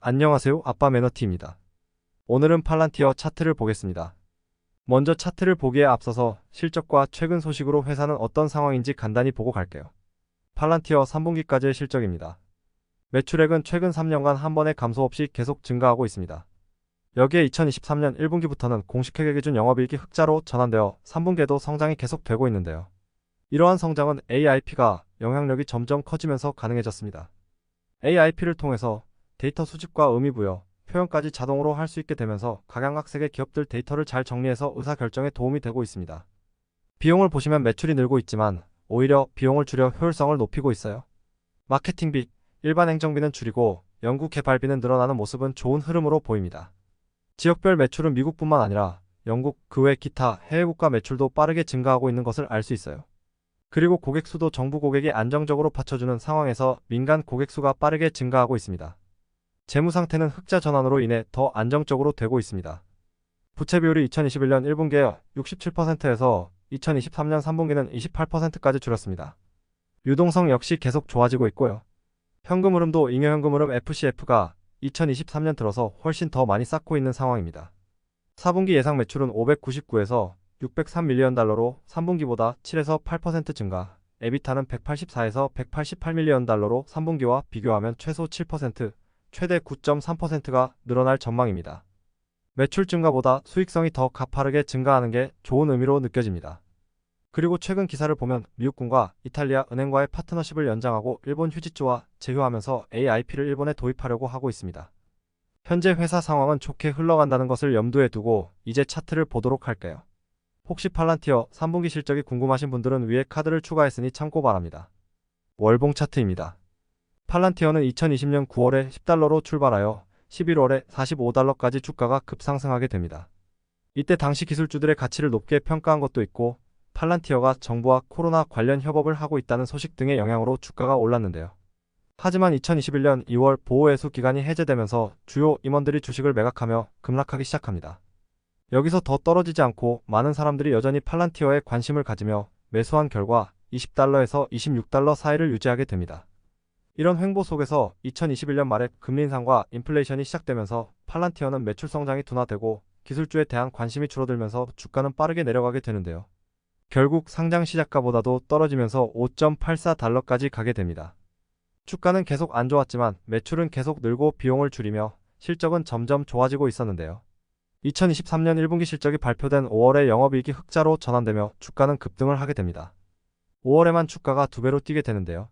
안녕하세요. 아빠 매너티입니다. 오늘은 팔란티어 차트를 보겠습니다. 먼저 차트를 보기에 앞서서 실적과 최근 소식으로 회사는 어떤 상황인지 간단히 보고 갈게요. 팔란티어 3분기까지의 실적입니다. 매출액은 최근 3년간 한 번의 감소 없이 계속 증가하고 있습니다. 여기에 2023년 1분기부터는 공식회계 기준 영업이익이 흑자로 전환되어 3분기에도 성장이 계속되고 있는데요. 이러한 성장은 AIP가 영향력이 점점 커지면서 가능해졌습니다. AIP를 통해서 데이터 수집과 의미부여, 표현까지 자동으로 할 수 있게 되면서 각양각색의 기업들 데이터를 잘 정리해서 의사결정에 도움이 되고 있습니다. 비용을 보시면 매출이 늘고 있지만 오히려 비용을 줄여 효율성을 높이고 있어요. 마케팅비, 일반 행정비는 줄이고 연구 개발비는 늘어나는 모습은 좋은 흐름으로 보입니다. 지역별 매출은 미국뿐만 아니라 영국, 그 외 기타 해외 국가 매출도 빠르게 증가하고 있는 것을 알 수 있어요. 그리고 고객 수도 정부 고객이 안정적으로 받쳐주는 상황에서 민간 고객 수가 빠르게 증가하고 있습니다. 재무 상태는 흑자 전환으로 인해 더 안정적으로 되고 있습니다. 부채 비율이 2021년 1분기에 67%에서 2023년 3분기는 28%까지 줄었습니다. 유동성 역시 계속 좋아지고 있고요. 현금 흐름도 잉여현금 흐름 FCF가 2023년 들어서 훨씬 더 많이 쌓고 있는 상황입니다. 4분기 예상 매출은 599에서 603밀리언 달러로 3분기보다 7에서 8% 증가, 에비타는 184에서 188밀리언 달러로 3분기와 비교하면 최소 7%, 최대 9.3%가 늘어날 전망입니다. 매출 증가보다 수익성이 더 가파르게 증가하는 게 좋은 의미로 느껴집니다. 그리고 최근 기사를 보면 미국군과 이탈리아 은행과의 파트너십을 연장하고 일본 휴지츠와 제휴하면서 AIP를 일본에 도입하려고 하고 있습니다. 현재 회사 상황은 좋게 흘러간다는 것을 염두에 두고 이제 차트를 보도록 할게요. 혹시 팔란티어 3분기 실적이 궁금하신 분들은 위에 카드를 추가했으니 참고 바랍니다. 월봉 차트입니다. 팔란티어는 2020년 9월에 10달러로 출발하여 11월에 45달러까지 주가가 급상승하게 됩니다. 이때 당시 기술주들의 가치를 높게 평가한 것도 있고 팔란티어가 정부와 코로나 관련 협업을 하고 있다는 소식 등의 영향으로 주가가 올랐는데요. 하지만 2021년 2월 보호해수 기간이 해제되면서 주요 임원들이 주식을 매각하며 급락하기 시작합니다. 여기서 더 떨어지지 않고 많은 사람들이 여전히 팔란티어에 관심을 가지며 매수한 결과 20달러에서 26달러 사이를 유지하게 됩니다. 이런 횡보 속에서 2021년 말에 금리 인상과 인플레이션이 시작되면서 팔란티어는 매출 성장이 둔화되고 기술주에 대한 관심이 줄어들면서 주가는 빠르게 내려가게 되는데요. 결국 상장 시작가보다도 떨어지면서 5.84달러까지 가게 됩니다. 주가는 계속 안 좋았지만 매출은 계속 늘고 비용을 줄이며 실적은 점점 좋아지고 있었는데요. 2023년 1분기 실적이 발표된 5월에 영업이익이 흑자로 전환되며 주가는 급등을 하게 됩니다. 5월에만 주가가 2배로 뛰게 되는데요.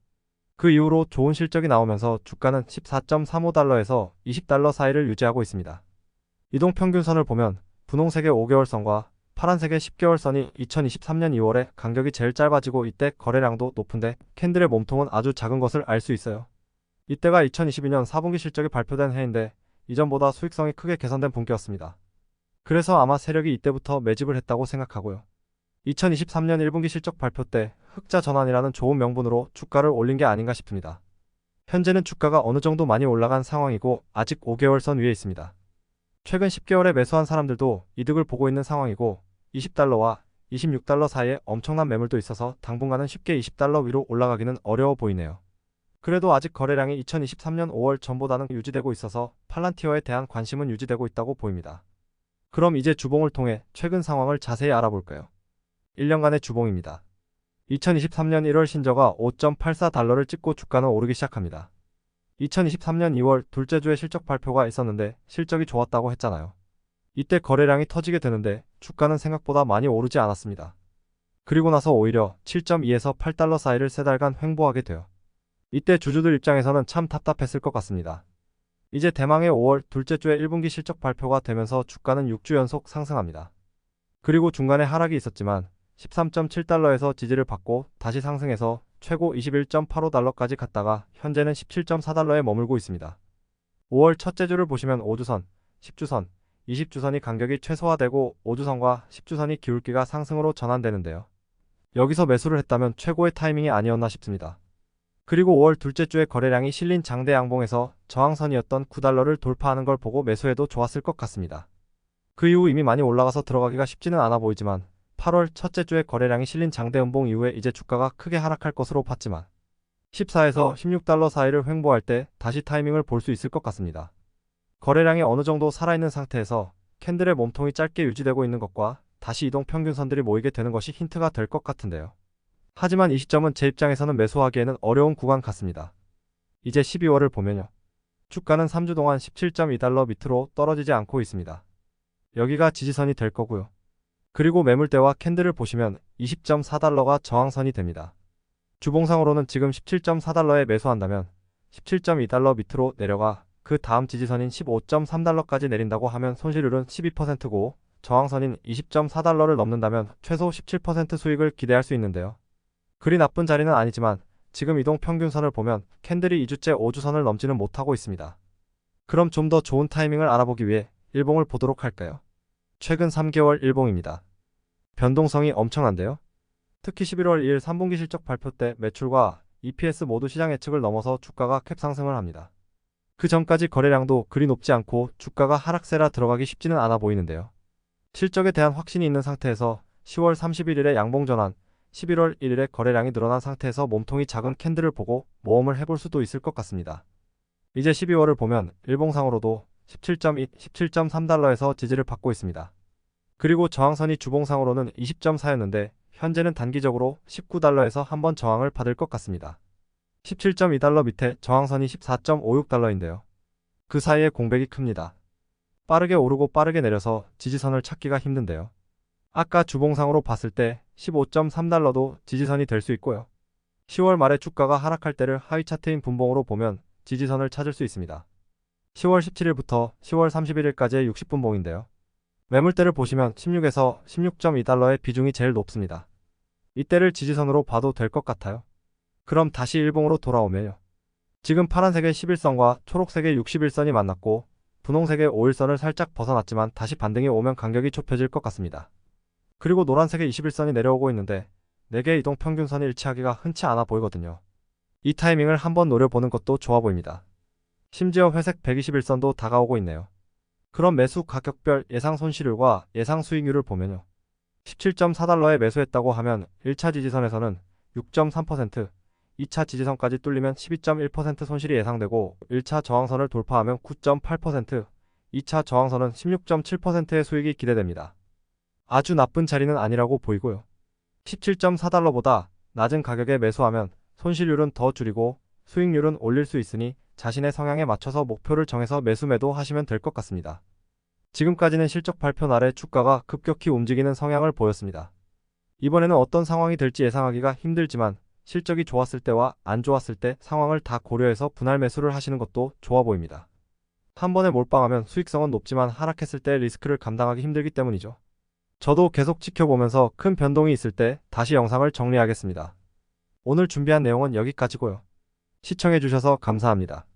그 이후로 좋은 실적이 나오면서 주가는 14.35달러에서 20달러 사이를 유지하고 있습니다. 이동평균선을 보면 분홍색의 5개월선과 파란색의 10개월선이 2023년 2월에 간격이 제일 짧아지고 이때 거래량도 높은데 캔들의 몸통은 아주 작은 것을 알 수 있어요. 이때가 2022년 4분기 실적이 발표된 해인데 이전보다 수익성이 크게 개선된 분기였습니다. 그래서 아마 세력이 이때부터 매집을 했다고 생각하고요. 2023년 1분기 실적 발표 때 흑자 전환이라는 좋은 명분으로 주가를 올린 게 아닌가 싶습니다. 현재는 주가가 어느 정도 많이 올라간 상황이고 아직 5개월선 위에 있습니다. 최근 10개월에 매수한 사람들도 이득을 보고 있는 상황이고 20달러와 26달러 사이에 엄청난 매물도 있어서 당분간은 쉽게 20달러 위로 올라가기는 어려워 보이네요. 그래도 아직 거래량이 2023년 5월 전보다는 유지되고 있어서 팔란티어에 대한 관심은 유지되고 있다고 보입니다. 그럼 이제 주봉을 통해 최근 상황을 자세히 알아볼까요? 1년간의 주봉입니다. 2023년 1월 신저가 5.84달러를 찍고 주가는 오르기 시작합니다. 2023년 2월 둘째 주에 실적 발표가 있었는데 실적이 좋았다고 했잖아요. 이때 거래량이 터지게 되는데 주가는 생각보다 많이 오르지 않았습니다. 그리고 나서 오히려 7.2에서 8달러 사이를 3달간 횡보하게 돼요. 이때 주주들 입장에서는 참 답답했을 것 같습니다. 이제 대망의 5월 둘째 주에 1분기 실적 발표가 되면서 주가는 6주 연속 상승합니다. 그리고 중간에 하락이 있었지만 13.7달러에서 지지를 받고 다시 상승해서 최고 21.85달러까지 갔다가 현재는 17.4달러에 머물고 있습니다. 5월 첫째 주를 보시면 5주선, 10주선, 20주선이 간격이 최소화되고 5주선과 10주선이 기울기가 상승으로 전환되는데요. 여기서 매수를 했다면 최고의 타이밍이 아니었나 싶습니다. 그리고 5월 둘째 주에 거래량이 실린 장대 양봉에서 저항선이었던 9달러를 돌파하는 걸 보고 매수해도 좋았을 것 같습니다. 그 이후 이미 많이 올라가서 들어가기가 쉽지는 않아 보이지만 8월 첫째 주에 거래량이 실린 장대 음봉 이후에 이제 주가가 크게 하락할 것으로 봤지만 14에서 16달러 사이를 횡보할 때 다시 타이밍을 볼 수 있을 것 같습니다. 거래량이 어느 정도 살아있는 상태에서 캔들의 몸통이 짧게 유지되고 있는 것과 다시 이동 평균선들이 모이게 되는 것이 힌트가 될 것 같은데요. 하지만 이 시점은 제 입장에서는 매수하기에는 어려운 구간 같습니다. 이제 12월을 보면요. 주가는 3주 동안 17.2달러 밑으로 떨어지지 않고 있습니다. 여기가 지지선이 될 거고요. 그리고 매물대와 캔들을 보시면 20.4달러가 저항선이 됩니다. 주봉상으로는 지금 17.4달러에 매수한다면 17.2달러 밑으로 내려가 그 다음 지지선인 15.3달러까지 내린다고 하면 손실률은 12%고 저항선인 20.4달러를 넘는다면 최소 17% 수익을 기대할 수 있는데요. 그리 나쁜 자리는 아니지만 지금 이동 평균선을 보면 캔들이 2주째 5주선을 넘지는 못하고 있습니다. 그럼 좀 더 좋은 타이밍을 알아보기 위해 일봉을 보도록 할까요? 최근 3개월 일봉입니다. 변동성이 엄청난데요. 특히 11월 2일 3분기 실적 발표 때 매출과 EPS 모두 시장 예측을 넘어서 주가가 캡 상승을 합니다. 그 전까지 거래량도 그리 높지 않고 주가가 하락세라 들어가기 쉽지는 않아 보이는데요. 실적에 대한 확신이 있는 상태에서 10월 31일에 양봉 전환, 11월 1일에 거래량이 늘어난 상태에서 몸통이 작은 캔들을 보고 모험을 해볼 수도 있을 것 같습니다. 이제 12월을 보면 일봉상으로도 17.2, 17.3달러에서 지지를 받고 있습니다. 그리고 저항선이 주봉상으로는 20.4였는데 현재는 단기적으로 19달러에서 한번 저항을 받을 것 같습니다. 17.2달러 밑에 저항선이 14.56달러인데요. 그 사이에 공백이 큽니다. 빠르게 오르고 빠르게 내려서 지지선을 찾기가 힘든데요. 아까 주봉상으로 봤을 때 15.3달러도 지지선이 될 수 있고요. 10월 말에 주가가 하락할 때를 하위 차트인 분봉으로 보면 지지선을 찾을 수 있습니다. 10월 17일부터 10월 31일까지의 60분봉인데요. 매물대를 보시면 16에서 16.2달러의 비중이 제일 높습니다. 이때를 지지선으로 봐도 될 것 같아요. 그럼 다시 일봉으로 돌아오면요. 지금 파란색의 11선과 초록색의 61선이 만났고 분홍색의 5일선을 살짝 벗어났지만 다시 반등이 오면 간격이 좁혀질 것 같습니다. 그리고 노란색의 21선이 내려오고 있는데 4개의 이동 평균선이 일치하기가 흔치 않아 보이거든요. 이 타이밍을 한번 노려보는 것도 좋아 보입니다. 심지어 회색 121선도 다가오고 있네요. 그럼 매수 가격별 예상 손실률과 예상 수익률을 보면요. 17.4달러에 매수했다고 하면 1차 지지선에서는 6.3%, 2차 지지선까지 뚫리면 12.1% 손실이 예상되고 1차 저항선을 돌파하면 9.8%, 2차 저항선은 16.7%의 수익이 기대됩니다. 아주 나쁜 자리는 아니라고 보이고요. 17.4달러보다 낮은 가격에 매수하면 손실률은 더 줄이고 수익률은 올릴 수 있으니 자신의 성향에 맞춰서 목표를 정해서 매수 하시면 될 것 같습니다. 지금까지는 실적 발표 날에 주가가 급격히 움직이는 성향을 보였습니다. 이번에는 어떤 상황이 될지 예상하기가 힘들지만 실적이 좋았을 때와 안 좋았을 때 상황을 다 고려해서 분할 매수를 하시는 것도 좋아 보입니다. 한 번에 몰빵하면 수익성은 높지만 하락했을 때 리스크를 감당하기 힘들기 때문이죠. 저도 계속 지켜보면서 큰 변동이 있을 때 다시 영상을 정리하겠습니다. 오늘 준비한 내용은 여기까지고요. 시청해주셔서 감사합니다.